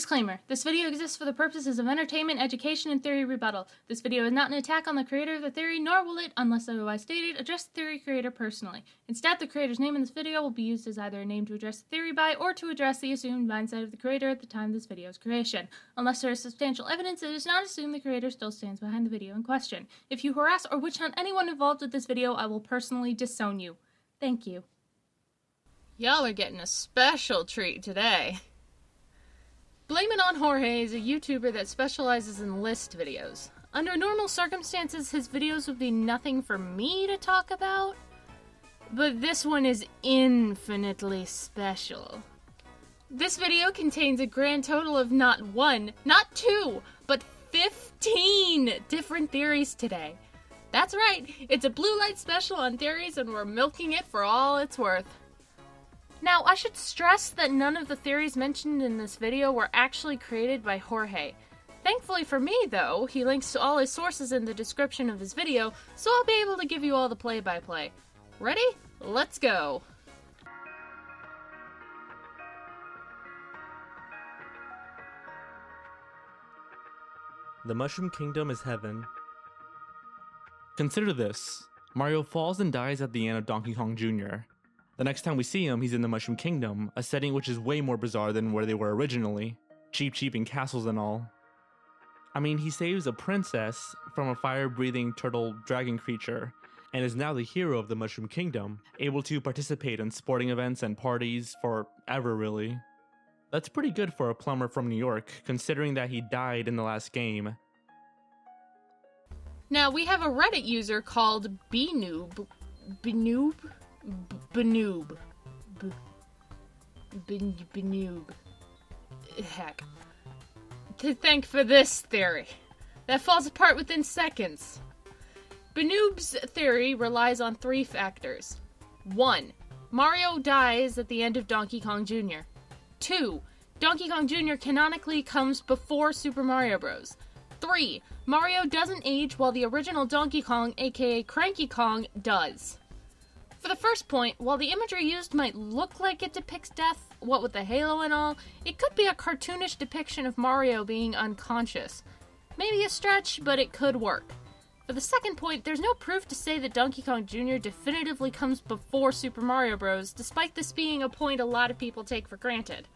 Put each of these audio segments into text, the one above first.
Disclaimer. This video exists for the purposes of entertainment, education, and theory rebuttal. This video is not an attack on the creator of the theory, nor will it, unless otherwise stated, address the theory creator personally. Instead, the creator's name in this video will be used as either a name to address the theory by, or to address the assumed mindset of the creator at the time of this video's creation. Unless there is substantial evidence, it is not assumed the creator still stands behind the video in question. If you harass or witch hunt anyone involved with this video, I will personally disown you. Thank you. Y'all are getting a special treat today. Blame It on Jorge is a YouTuber that specializes in list videos. Under normal circumstances, his videos would be nothing for me to talk about, but this one is infinitely special. This video contains a grand total of not one, not two, but 15 different theories today. That's right, it's a blue light special on theories and we're milking it for all it's worth. Now, I should stress that none of the theories mentioned in this video were actually created by Jorge. Thankfully for me, though, he links to all his sources in the description of his video, so I'll be able to give you all the play-by-play. Ready? Let's go! The Mushroom Kingdom is heaven. Consider this. Mario falls and dies at the end of Donkey Kong Jr. The next time we see him, he's in the Mushroom Kingdom, a setting which is way more bizarre than where they were originally. Cheap in castles and all. I mean, he saves a princess from a fire-breathing turtle dragon creature, and is now the hero of the Mushroom Kingdom, able to participate in sporting events and parties forever, really. That's pretty good for a plumber from New York, considering that he died in the last game. Now, we have a Reddit user called Benoob. Heck. To thank for this theory. That falls apart within seconds. Benoob's theory relies on three factors. 1. Mario dies at the end of Donkey Kong Jr. 2. Donkey Kong Jr. canonically comes before Super Mario Bros. 3. Mario doesn't age while the original Donkey Kong, aka Cranky Kong, does. For the first point, while the imagery used might look like it depicts death, what with the halo and all, it could be a cartoonish depiction of Mario being unconscious. Maybe a stretch, but it could work. For the second point, there's no proof to say that Donkey Kong Jr. definitively comes before Super Mario Bros., despite this being a point a lot of people take for granted.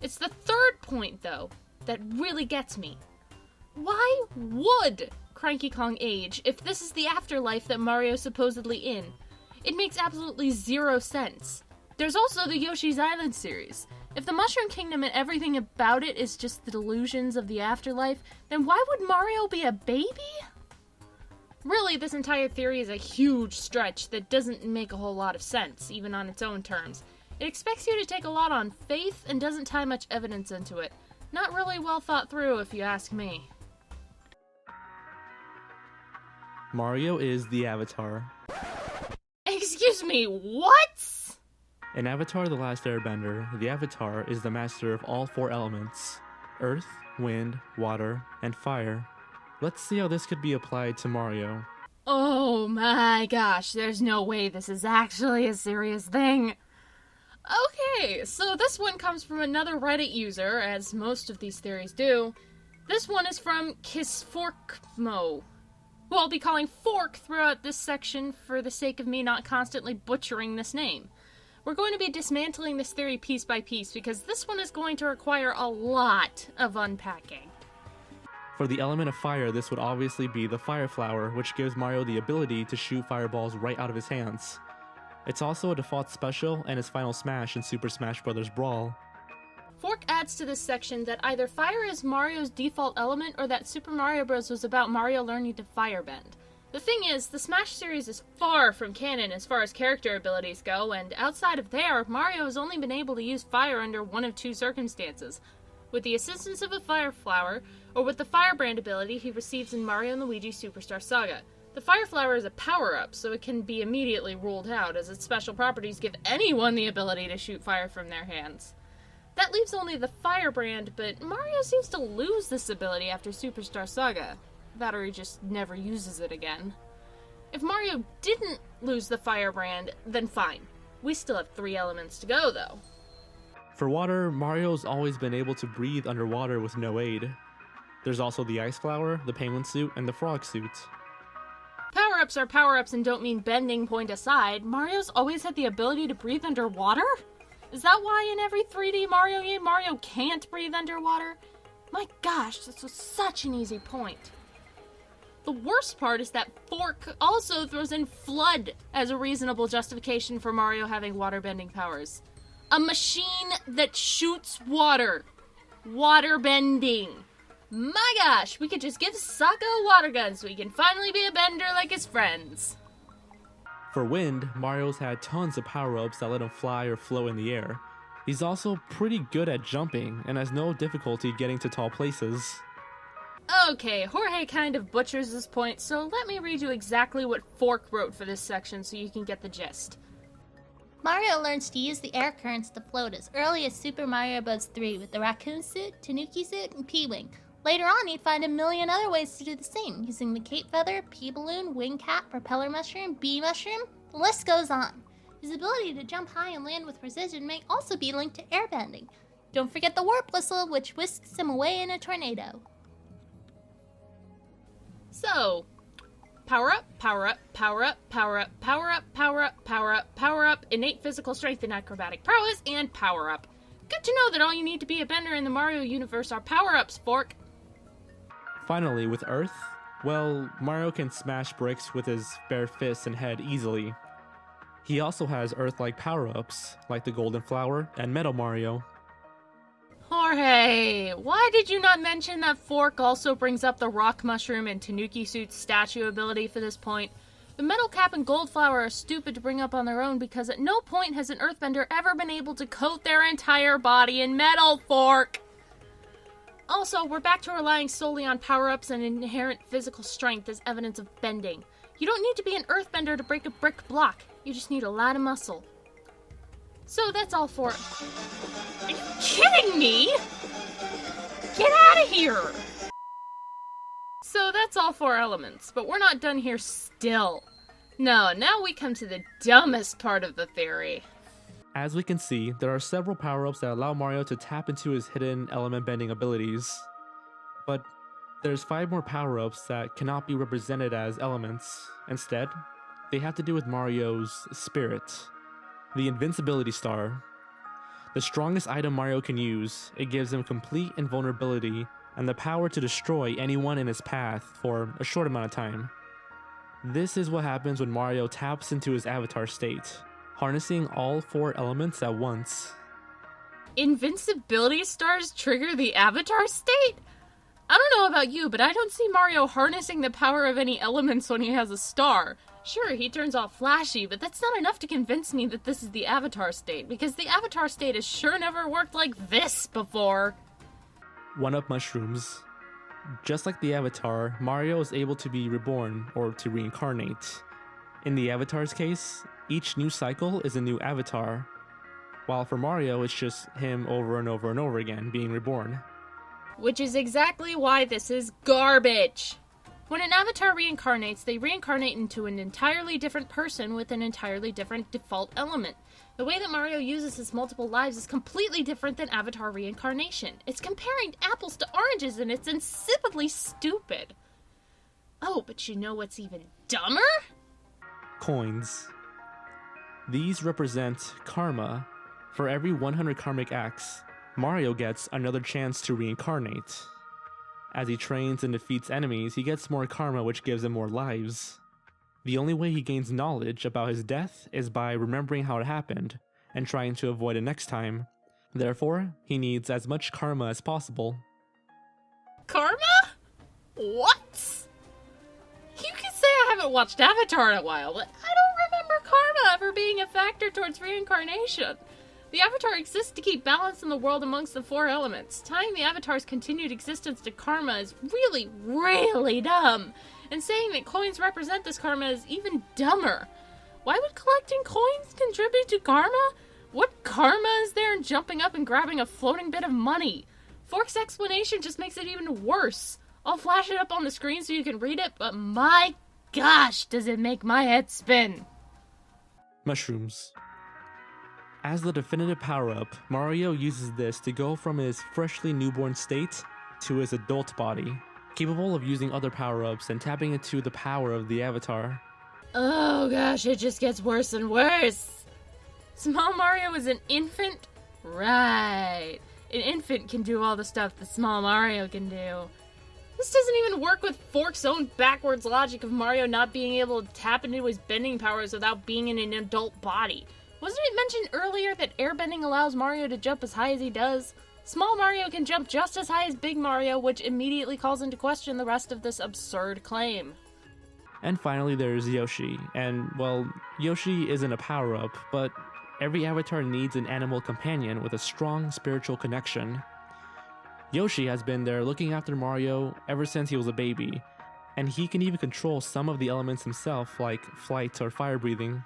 It's the third point, though, that really gets me. Why would Cranky Kong age if this is the afterlife that Mario's supposedly in? It makes absolutely zero sense. There's also the Yoshi's Island series. If the Mushroom Kingdom and everything about it is just the delusions of the afterlife, then why would Mario be a baby? Really, this entire theory is a huge stretch that doesn't make a whole lot of sense, even on its own terms. It expects you to take a lot on faith and doesn't tie much evidence into it. Not really well thought through, if you ask me. Mario is the Avatar. Excuse me, what? In Avatar: The Last Airbender, the Avatar is the master of all four elements: earth, wind, water, and fire. Let's see how this could be applied to Mario. Oh my gosh, there's no way this is actually a serious thing. Okay, so this one comes from another Reddit user, as most of these theories do. This one is from Kissforkmo, who I'll be calling Fork throughout this section for the sake of me not constantly butchering this name. We're going to be dismantling this theory piece by piece because this one is going to require a lot of unpacking. For the element of fire, this would obviously be the Fire Flower, which gives Mario the ability to shoot fireballs right out of his hands. It's also a default special and his final smash in Super Smash Bros. Brawl. Fork adds to this section that either fire is Mario's default element or that Super Mario Bros. Was about Mario learning to firebend. The thing is, the Smash series is far from canon as far as character abilities go, and outside of there, Mario has only been able to use fire under one of two circumstances. With the assistance of a Fire Flower, or with the Firebrand ability he receives in Mario & Luigi Superstar Saga. The Fire Flower is a power-up, so it can be immediately ruled out, as its special properties give anyone the ability to shoot fire from their hands. That leaves only the Firebrand, but Mario seems to lose this ability after Superstar Saga. That or he just never uses it again. If Mario didn't lose the Firebrand, then fine. We still have 3 elements to go, though. For water, Mario's always been able to breathe underwater with no aid. There's also the ice flower, the penguin suit, and the frog suit. Power-ups are power-ups and don't mean bending point aside. Mario's always had the ability to breathe underwater? Is that why in every 3D Mario game, Mario can't breathe underwater? My gosh, this was such an easy point. The worst part is that Fork also throws in Flood as a reasonable justification for Mario having water-bending powers. A machine that shoots water. Water-bending. My gosh, we could just give Sokka a water gun so he can finally be a bender like his friends. For wind, Mario's had tons of power-ups that let him fly or float in the air. He's also pretty good at jumping and has no difficulty getting to tall places. Okay, Jorge kind of butchers this point, so let me read you exactly what Fork wrote for this section so you can get the gist. Mario learns to use the air currents to float as early as Super Mario Bros. 3 with the raccoon suit, Tanuki suit, and P-Wing. Later on, he'd find a million other ways to do the same, using the cape feather, P-balloon, wing cap, propeller mushroom, bee mushroom. The list goes on. His ability to jump high and land with precision may also be linked to airbending. Don't forget the warp whistle, which whisks him away in a tornado. So, power up, power up, power up, power up, power up, power up, power up, power up, innate physical strength and acrobatic prowess, and power up. Good to know that all you need to be a bender in the Mario universe are power-ups, Fork. Finally, with Earth, well, Mario can smash bricks with his bare fists and head easily. He also has Earth-like power-ups, like the Golden Flower and Metal Mario. Jorge, why did you not mention that Fork also brings up the Rock Mushroom and Tanuki Suit's statue ability for this point? The Metal Cap and Gold Flower are stupid to bring up on their own because at no point has an Earthbender ever been able to coat their entire body in metal, Fork! Also, we're back to relying solely on power-ups and inherent physical strength as evidence of bending. You don't need to be an Earthbender to break a brick block. You just need a lot of muscle. So that's all for... Are you kidding me? Get out of here! So that's all 4 elements, but we're not done here still. No, now we come to the dumbest part of the theory. As we can see, there are several power-ups that allow Mario to tap into his hidden element bending abilities. But there's 5 more power-ups that cannot be represented as elements. Instead, they have to do with Mario's spirit. The Invincibility Star. The strongest item Mario can use, it gives him complete invulnerability and the power to destroy anyone in his path for a short amount of time. This is what happens when Mario taps into his avatar state, harnessing all 4 elements at once. Invincibility stars trigger the avatar state? I don't know about you, but I don't see Mario harnessing the power of any elements when he has a star. Sure, he turns all flashy, but that's not enough to convince me that this is the avatar state, because the avatar state has sure never worked like this before. 1-up mushrooms. Just like the Avatar, Mario is able to be reborn, or to reincarnate. In the Avatar's case, each new cycle is a new Avatar, while for Mario it's just him over and over and over again being reborn. Which is exactly why this is garbage! When an Avatar reincarnates, they reincarnate into an entirely different person with an entirely different default element. The way that Mario uses his multiple lives is completely different than Avatar reincarnation. It's comparing apples to oranges and it's insipidly stupid. Oh, but you know what's even dumber? Coins. These represent karma. For every 100 karmic acts, Mario gets another chance to reincarnate. As he trains and defeats enemies, he gets more karma, which gives him more lives. The only way he gains knowledge about his death is by remembering how it happened and trying to avoid it next time. Therefore, he needs as much karma as possible. Karma? What? You can say I haven't watched Avatar in a while, but I don't remember karma ever being a factor towards reincarnation. The Avatar exists to keep balance in the world amongst the 4 elements. Tying the Avatar's continued existence to karma is really, really dumb. And saying that coins represent this karma is even dumber. Why would collecting coins contribute to karma? What karma is there in jumping up and grabbing a floating bit of money? Fork's explanation just makes it even worse. I'll flash it up on the screen so you can read it, but my gosh, does it make my head spin. Mushrooms. As the definitive power-up, Mario uses this to go from his freshly newborn state to his adult body, capable of using other power-ups and tapping into the power of the avatar. Oh gosh, it just gets worse and worse. Small Mario is an infant? Right. An infant can do all the stuff that small Mario can do. This doesn't even work with Fork's own backwards logic of Mario not being able to tap into his bending powers without being in an adult body. Wasn't it mentioned earlier that airbending allows Mario to jump as high as he does? Small Mario can jump just as high as Big Mario, which immediately calls into question the rest of this absurd claim. And finally there's Yoshi, and well, Yoshi isn't a power-up, but every avatar needs an animal companion with a strong spiritual connection. Yoshi has been there looking after Mario ever since he was a baby, and he can even control some of the elements himself, like flight or fire breathing.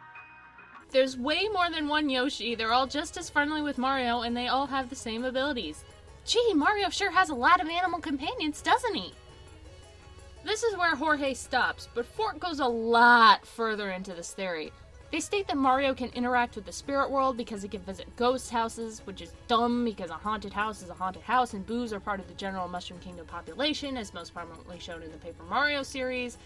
There's way more than one Yoshi, they're all just as friendly with Mario, and they all have the same abilities. Gee, Mario sure has a lot of animal companions, doesn't he? This is where Jorge stops, but Fork goes a lot further into this theory. They state that Mario can interact with the spirit world because he can visit ghost houses, which is dumb because a haunted house is a haunted house and boos are part of the general Mushroom Kingdom population, as most prominently shown in the Paper Mario series.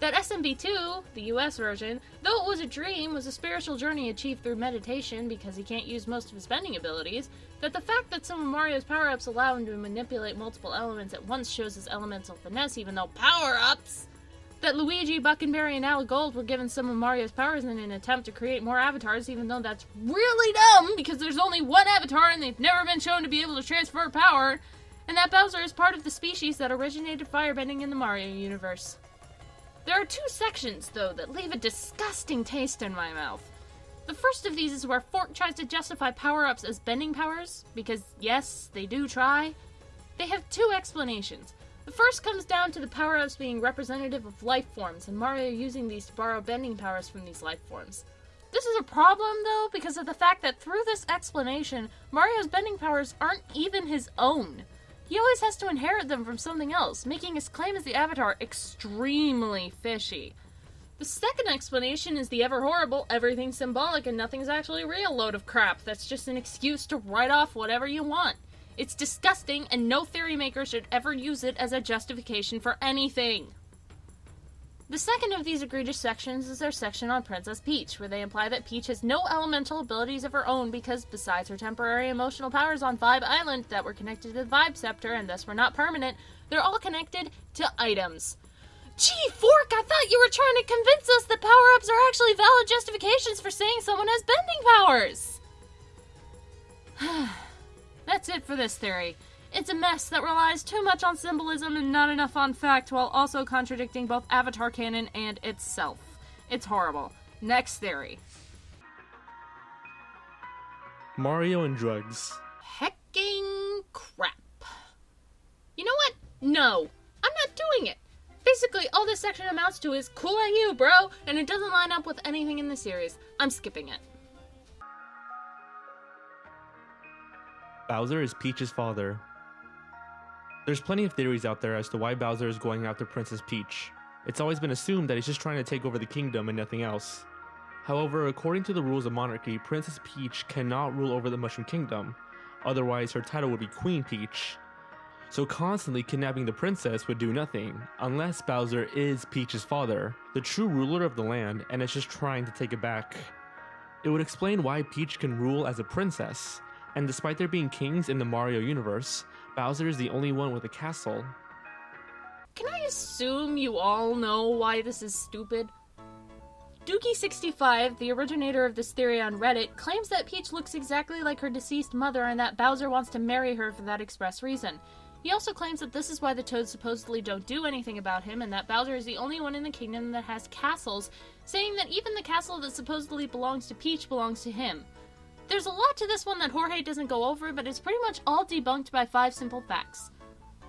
That SMB2, the US version, though it was a dream, was a spiritual journey achieved through meditation because he can't use most of his bending abilities. That the fact that some of Mario's power-ups allow him to manipulate multiple elements at once shows his elemental finesse even though power-ups! That Luigi, Buckenberry, and Alagold were given some of Mario's powers in an attempt to create more avatars, even though that's really dumb because there's only one avatar and they've never been shown to be able to transfer power. And that Bowser is part of the species that originated firebending in the Mario universe. There are two sections, though, that leave a disgusting taste in my mouth. The first of these is where Fork tries to justify power-ups as bending powers, because, yes, they do try. They have two explanations. The first comes down to the power-ups being representative of life forms, and Mario using these to borrow bending powers from these life forms. This is a problem, though, because of the fact that through this explanation, Mario's bending powers aren't even his own. He always has to inherit them from something else, making his claim as the Avatar extremely fishy. The second explanation is the ever-horrible, everything's symbolic and nothing's actually real load of crap that's just an excuse to write off whatever you want. It's disgusting, and no theory maker should ever use it as a justification for anything. The second of these egregious sections is their section on Princess Peach, where they imply that Peach has no elemental abilities of her own because, besides her temporary emotional powers on Vibe Island that were connected to the Vibe Scepter and thus were not permanent, they're all connected to items. Gee, Fork, I thought you were trying to convince us that power-ups are actually valid justifications for saying someone has bending powers! That's it for this theory. It's a mess that relies too much on symbolism and not enough on fact, while also contradicting both Avatar canon and itself. It's horrible. Next theory. Mario and drugs. Hecking crap. You know what? No. I'm not doing it. Basically, all this section amounts to is cool on you, bro, and it doesn't line up with anything in the series. I'm skipping it. Bowser is Peach's father. There's plenty of theories out there as to why Bowser is going after Princess Peach. It's always been assumed that he's just trying to take over the kingdom and nothing else. However, according to the rules of monarchy, Princess Peach cannot rule over the Mushroom Kingdom, otherwise her title would be Queen Peach. So constantly kidnapping the princess would do nothing, unless Bowser is Peach's father, the true ruler of the land, and is just trying to take it back. It would explain why Peach can rule as a princess, and despite there being kings in the Mario universe, Bowser is the only one with a castle. Can I assume you all know why this is stupid? Dookie65, the originator of this theory on Reddit, claims that Peach looks exactly like her deceased mother and that Bowser wants to marry her for that express reason. He also claims that this is why the Toads supposedly don't do anything about him and that Bowser is the only one in the kingdom that has castles, saying that even the castle that supposedly belongs to Peach belongs to him. There's a lot to this one that Jorge doesn't go over, but it's pretty much all debunked by 5 simple facts.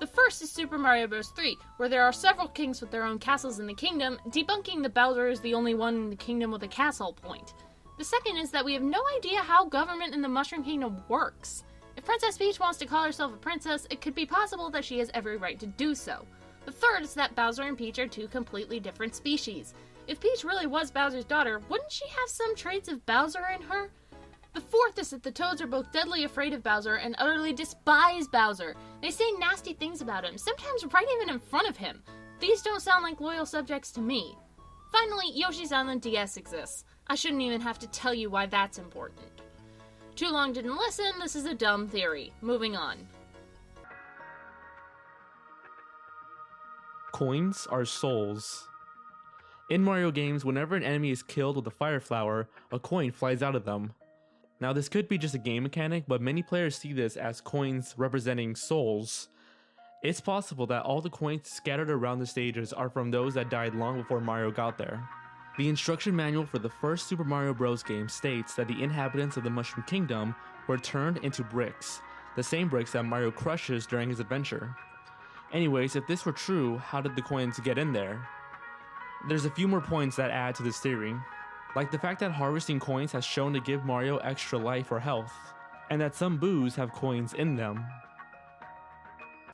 The first is Super Mario Bros. 3, where there are several kings with their own castles in the kingdom, debunking that Bowser is the only one in the kingdom with a castle point. The second is that we have no idea how government in the Mushroom Kingdom works. If Princess Peach wants to call herself a princess, it could be possible that she has every right to do so. The third is that Bowser and Peach are 2 completely different species. If Peach really was Bowser's daughter, wouldn't she have some traits of Bowser in her? The fourth is that the Toads are both deadly afraid of Bowser and utterly despise Bowser. They say nasty things about him, sometimes right even in front of him. These don't sound like loyal subjects to me. Finally, Yoshi's Island DS exists. I shouldn't even have to tell you why that's important. Too long didn't listen, this is a dumb theory. Moving on. Coins are souls. In Mario games, whenever an enemy is killed with a fire flower, a coin flies out of them. Now this could be just a game mechanic, but many players see this as coins representing souls. It's possible that all the coins scattered around the stages are from those that died long before Mario got there. The instruction manual for the first Super Mario Bros. Game states that the inhabitants of the Mushroom Kingdom were turned into bricks, the same bricks that Mario crushes during his adventure. Anyways, if this were true, how did the coins get in there? There's a few more points that add to this theory, like the fact that harvesting coins has shown to give Mario extra life or health, and that some boos have coins in them.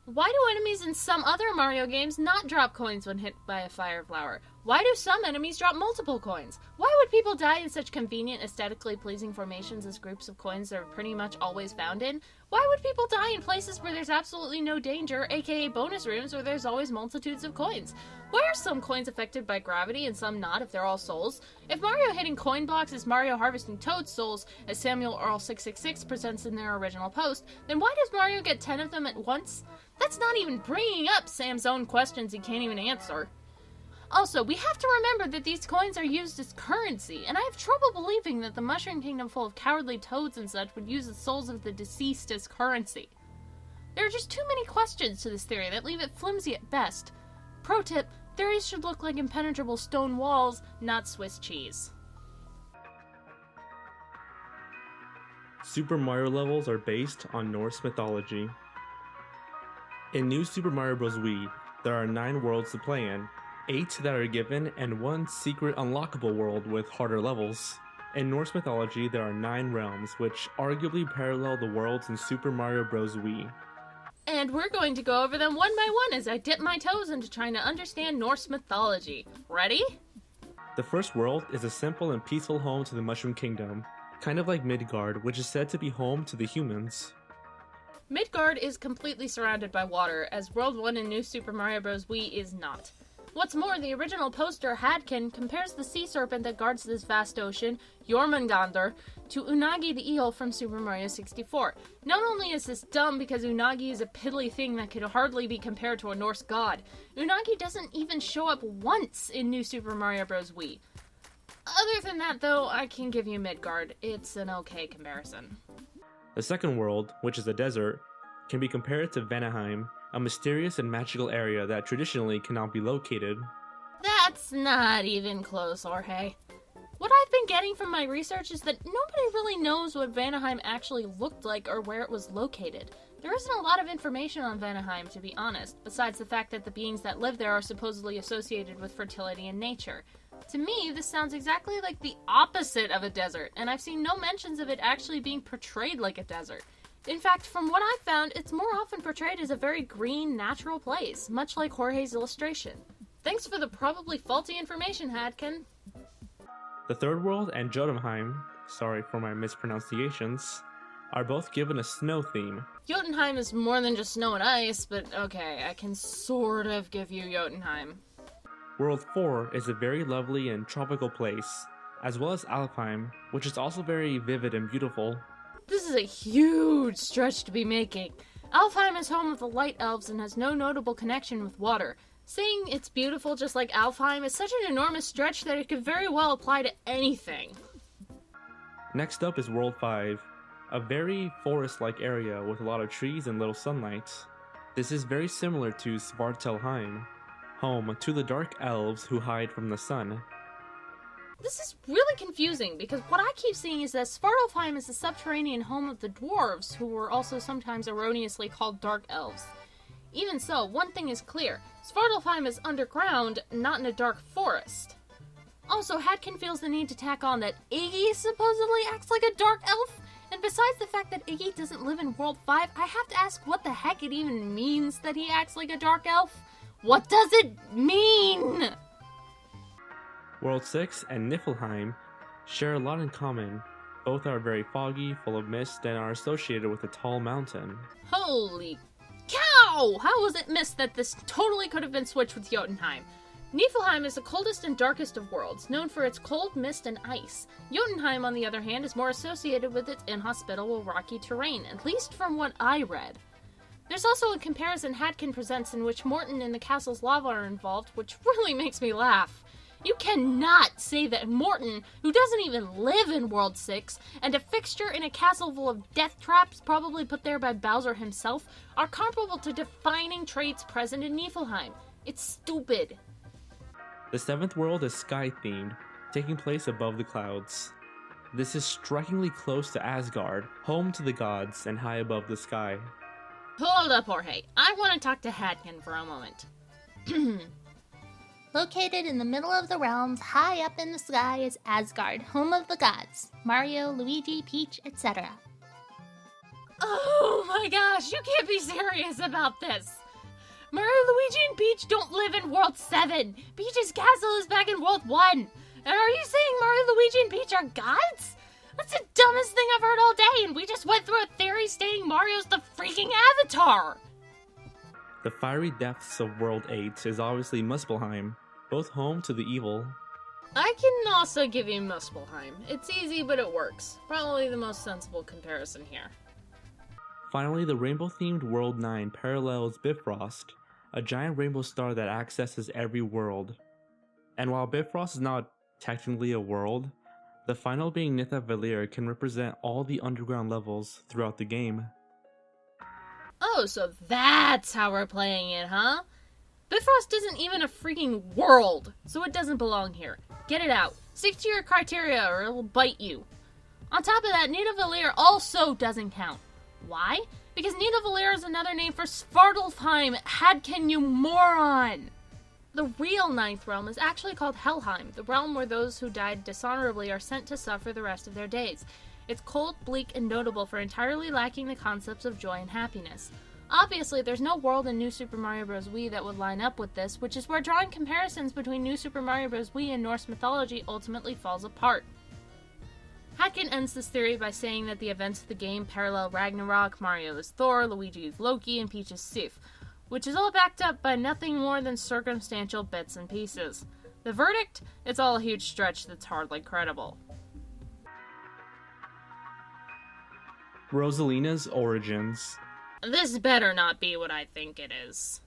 Why do enemies in some other Mario games not drop coins when hit by a fire flower? Why do some enemies drop multiple coins? Why would people die in such convenient, aesthetically pleasing formations as groups of coins are pretty much always found in? Why would people die in places where there's absolutely no danger, aka bonus rooms where there's always multitudes of coins? Why are some coins affected by gravity and some not if they're all souls? If Mario hitting coin blocks is Mario harvesting Toad souls, as Samuel Earl 666 presents in their original post, then why does Mario get 10 of them at once? That's not even bringing up Sam's own questions he can't even answer. Also, we have to remember that these coins are used as currency, and I have trouble believing that the Mushroom Kingdom full of cowardly toads and such would use the souls of the deceased as currency. There are just too many questions to this theory that leave it flimsy at best. Pro tip, theories should look like impenetrable stone walls, not Swiss cheese. Super Mario levels are based on Norse mythology. In New Super Mario Bros. Wii, there are 9 worlds to play in, 8 that are given, and 1 secret unlockable world with harder levels. In Norse mythology, there are 9 realms, which arguably parallel the worlds in Super Mario Bros. Wii. And we're going to go over them one by one as I dip my toes into trying to understand Norse mythology. Ready? The first world is a simple and peaceful home to the Mushroom Kingdom, kind of like Midgard, which is said to be home to the humans. Midgard is completely surrounded by water, as World 1 in New Super Mario Bros. Wii is not. What's more, the original poster, Hadkin, compares the sea serpent that guards this vast ocean, Jormungandr, to Unagi the eel from Super Mario 64. Not only is this dumb because Unagi is a piddly thing that could hardly be compared to a Norse god, Unagi doesn't even show up once in New Super Mario Bros. Wii. Other than that, though, I can give you Midgard. It's an okay comparison. The second world, which is a desert, can be compared to Vanaheim, a mysterious and magical area that traditionally cannot be located. That's not even close, Jorge. What I've been getting from my research is that nobody really knows what Vanaheim actually looked like or where it was located. There isn't a lot of information on Vanaheim, to be honest, besides the fact that the beings that live there are supposedly associated with fertility and nature. To me, this sounds exactly like the opposite of a desert, and I've seen no mentions of it actually being portrayed like a desert. In fact, from what I've found, it's more often portrayed as a very green, natural place, much like Jorge's illustration. Thanks for the probably faulty information, Hadkin. The third world and Jotunheim, sorry for my mispronunciations, are both given a snow theme. Jotunheim is more than just snow and ice, but okay, I can sort of give you Jotunheim. World 4 is a very lovely and tropical place, as well as Alfheim, which is also very vivid and beautiful. This is a huge stretch to be making. Alfheim is home of the Light Elves and has no notable connection with water. Saying it's beautiful just like Alfheim is such an enormous stretch that it could very well apply to anything. Next up is World 5, a very forest-like area with a lot of trees and little sunlight. This is very similar to Svartalfheim, home to the Dark Elves who hide from the sun. This is really confusing because what I keep seeing is that Svartalfheim is the subterranean home of the dwarves, who were also sometimes erroneously called Dark Elves. Even so, one thing is clear. Svartalfheim is underground, not in a dark forest. Also, Hadkin feels the need to tack on that Iggy supposedly acts like a dark elf, and besides the fact that Iggy doesn't live in World 5, I have to ask what the heck it even means that he acts like a dark elf. What does it mean? World 6 and Niflheim share a lot in common. Both are very foggy, full of mist, and are associated with a tall mountain. Holy cow! How was it missed that this totally could have been switched with Jotunheim? Niflheim is the coldest and darkest of worlds, known for its cold, mist, and ice. Jotunheim, on the other hand, is more associated with its inhospitable rocky terrain, at least from what I read. There's also a comparison Hadkin presents in which Morton and the castle's lava are involved, which really makes me laugh. You cannot say that Morton, who doesn't even live in World 6, and a fixture in a castle full of death traps probably put there by Bowser himself, are comparable to defining traits present in Niflheim. It's stupid. The seventh world is sky-themed, taking place above the clouds. This is strikingly close to Asgard, home to the gods, and high above the sky. Hold up, Jorge. I want to talk to Hadkin for a moment. Located in the middle of the realms, high up in the sky, is Asgard, home of the gods. Mario, Luigi, Peach, etc. Oh my gosh, you can't be serious about this! Mario, Luigi, and Peach don't live in World 7! Peach's castle is back in World 1! And are you saying Mario, Luigi, and Peach are gods? That's the dumbest thing I've heard all day, and we just went through a theory stating Mario's the freaking Avatar! The fiery depths of World 8 is obviously Muspelheim, both home to the evil. I can also give you Muspelheim. It's easy, but it works. Probably the most sensible comparison here. Finally, the rainbow-themed World 9 parallels Bifrost, a giant rainbow star that accesses every world. And while Bifrost is not technically a world, the final being Nithavalir can represent all the underground levels throughout the game. Oh, so that's how we're playing it, huh? Bifrost isn't even a freaking world, so it doesn't belong here. Get it out. Stick to your criteria or it'll bite you. On top of that, Nithavalir also doesn't count. Why? Because Nithavalir is another name for Svartalfheim. Hadkin, you moron! The real ninth realm is actually called Helheim, the realm where those who died dishonorably are sent to suffer the rest of their days. It's cold, bleak, and notable for entirely lacking the concepts of joy and happiness. Obviously, there's no world in New Super Mario Bros. Wii that would line up with this, which is where drawing comparisons between New Super Mario Bros. Wii and Norse mythology ultimately falls apart. Hadkin ends this theory by saying that the events of the game parallel Ragnarok, Mario is Thor, Luigi is Loki, and Peach is Sif, which is all backed up by nothing more than circumstantial bits and pieces. The verdict? It's all a huge stretch that's hardly credible. Rosalina's origins. This better not be what I think it is.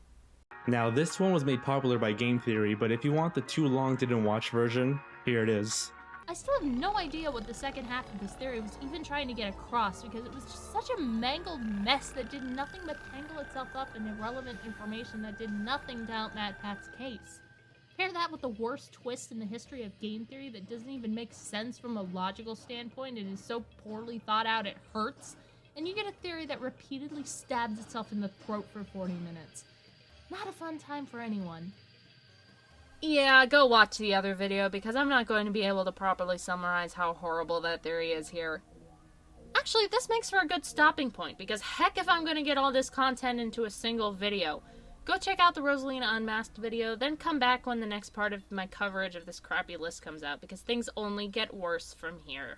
Now, this one was made popular by Game Theory, but if you want the too long didn't watch version, here it is. I still have no idea what the second half of this theory was even trying to get across, because it was just such a mangled mess that did nothing but tangle itself up in irrelevant information that did nothing to help Matt Pat's case. Pair that with the worst twist in the history of game theory that doesn't even make sense from a logical standpoint and is so poorly thought out it hurts, and you get a theory that repeatedly stabs itself in the throat for 40 minutes. Not a fun time for anyone. Yeah, go watch the other video because I'm not going to be able to properly summarize how horrible that theory is here. Actually, this makes for a good stopping point because heck if I'm going to get all this content into a single video. Go check out the Rosalina Unmasked video, then come back when the next part of my coverage of this crappy list comes out because things only get worse from here.